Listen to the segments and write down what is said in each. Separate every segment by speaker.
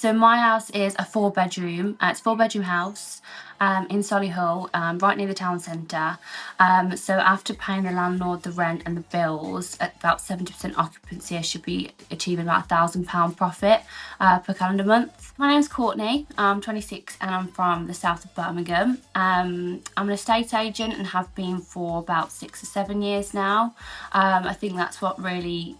Speaker 1: So my house is a 4-bedroom. It's a 4-bedroom house in Solihull, right near the town centre. So after paying the landlord the rent and the bills at about 70% occupancy, I should be achieving about £1,000 profit per calendar month. My name's Courtney. I'm 26 and I'm from the south of Birmingham. I'm an estate agent and have been for about 6 or 7 years now. I think that's what really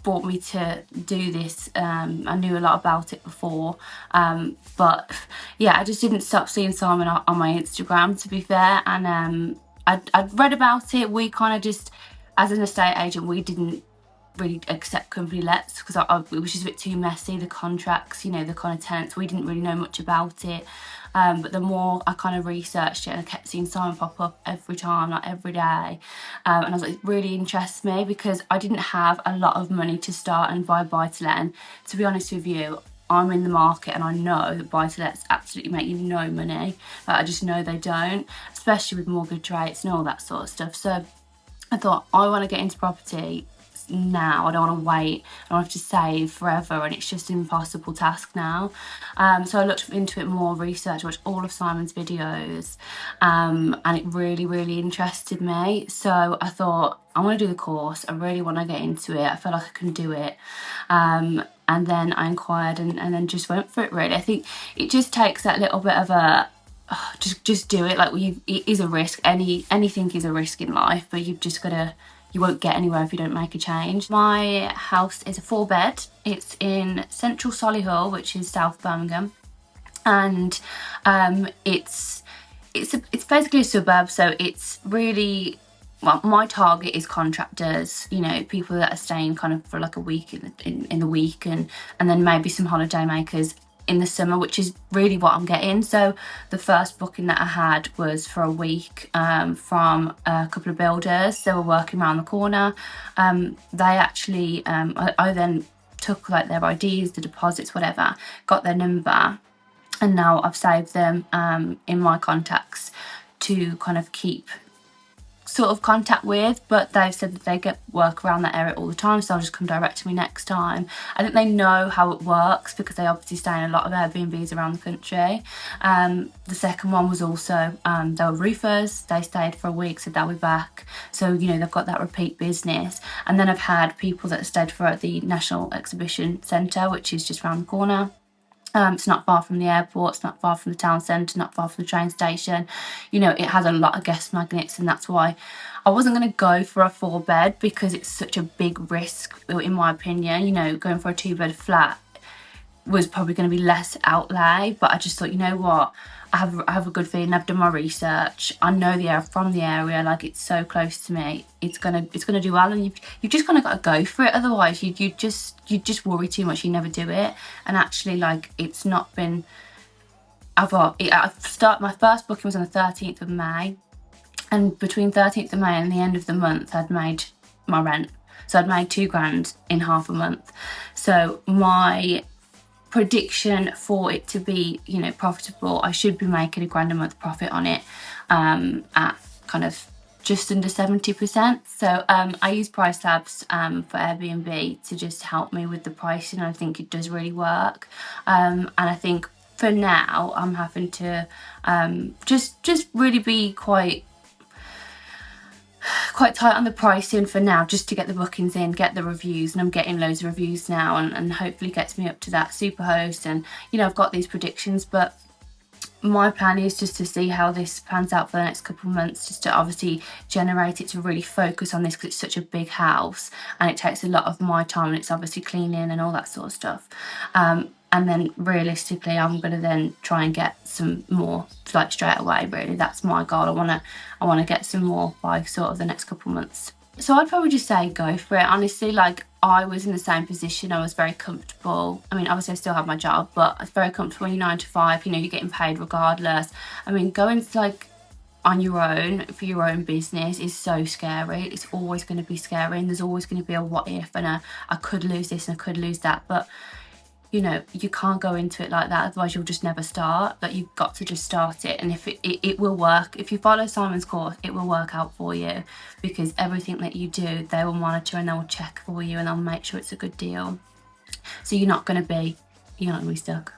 Speaker 1: brought me to do this. I knew a lot about it before, but yeah, I just didn't stop seeing Simon on my Instagram, to be fair, and I'd read about it. We kind of just, as an estate agent, we didn't really accept company lets because it was just a bit too messy, the contracts, you know, the kind of tenants, we didn't really know much about it. But the more I kind of researched it, and I kept seeing Simon pop up every time, like every day, and I was like, it really interests me because I didn't have a lot of money to start and buy buy-to-let. And to be honest with you, I'm in the market and I know that buy-to-lets absolutely make you no money. Like, I just know they don't, especially with mortgage rates and all that sort of stuff. So I thought, I want to get into property now. I don't want to wait. I don't have to save forever, and it's just an impossible task now. So I looked into it more, research, watched all of Simon's videos, and it really, really interested me. So I thought, I want to do the course. I really want to get into it. I feel like I can do it. And then I inquired and then just went for it, really. I think it just takes that little bit of a just do it. Like, it is a risk. Anything is a risk in life, but you've just got to. You won't get anywhere if you don't make a change. My house is a 4-bed. It's in central Solihull, which is South Birmingham, and it's basically a suburb. So it's really, well, my target is contractors. You know, people that are staying kind of for like a week in the week, and then maybe some holiday makers in the summer, which is really what I'm getting. So the first booking that I had was for a week from a couple of builders. They were working around the corner. They actually, I then took like their IDs, the deposits, whatever, got their number, and now I've saved them in my contacts to kind of keep sort of contact with, but they've said that they get work around that area all the time, so they'll just come direct to me next time. I think they know how it works because they obviously stay in a lot of Airbnbs around the country. The second one was also, they were roofers. They stayed for a week, so they'll be back. So, you know, they've got that repeat business. And then I've had people that stayed for the National Exhibition Centre, which is just around the corner. It's not far from the airport, it's not far from the town centre, not far from the train station. You know, it has a lot of guest magnets, and that's why I wasn't going to go for a 4-bed because it's such a big risk, in my opinion. You know, going for a 2-bed flat was probably going to be less outlay, but I just thought, you know what, I have a good feeling. I've done my research. I know the area from the area. Like, it's so close to me. It's gonna do well, and you've just kind of got to go for it. Otherwise, you just worry too much. You never do it. And actually, like, it's not been. My first booking was on the 13th of May, and between 13th of May and the end of the month, I'd made my rent. So I'd made £2,000 in half a month. So my prediction for it to be, you know, profitable, I should be making £1,000 a month profit on it at kind of just under 70%. So I use Price Labs for Airbnb to just help me with the pricing. I think it does really work, and I think for now I'm having to just really be quite tight on the pricing for now, just to get the bookings in, get the reviews, and I'm getting loads of reviews now, and hopefully gets me up to that Superhost. And, you know, I've got these predictions, but my plan is just to see how this pans out for the next couple of months, just to obviously generate it, to really focus on this because it's such a big house and it takes a lot of my time, and it's obviously cleaning and all that sort of stuff. And then realistically, I'm going to then try and get some more, like, straight away, really. That's my goal. I want to get some more by sort of the next couple of months. So I'd probably just say go for it. Honestly, like, I was in the same position. I was very comfortable. I mean, obviously I still have my job, but I was very comfortable in your 9 to 5. You know, you're getting paid regardless. I mean, going to, like, on your own for your own business is so scary. It's always going to be scary, and there's always going to be a what if and I could lose this and I could lose that. But, you know, you can't go into it like that, otherwise you'll just never start. Like, you've got to just start it, and if it will work. If you follow Simon's course, it will work out for you, because everything that you do, they will monitor and they will check for you, and they'll make sure it's a good deal. So you're not going to be you're not going to be stuck.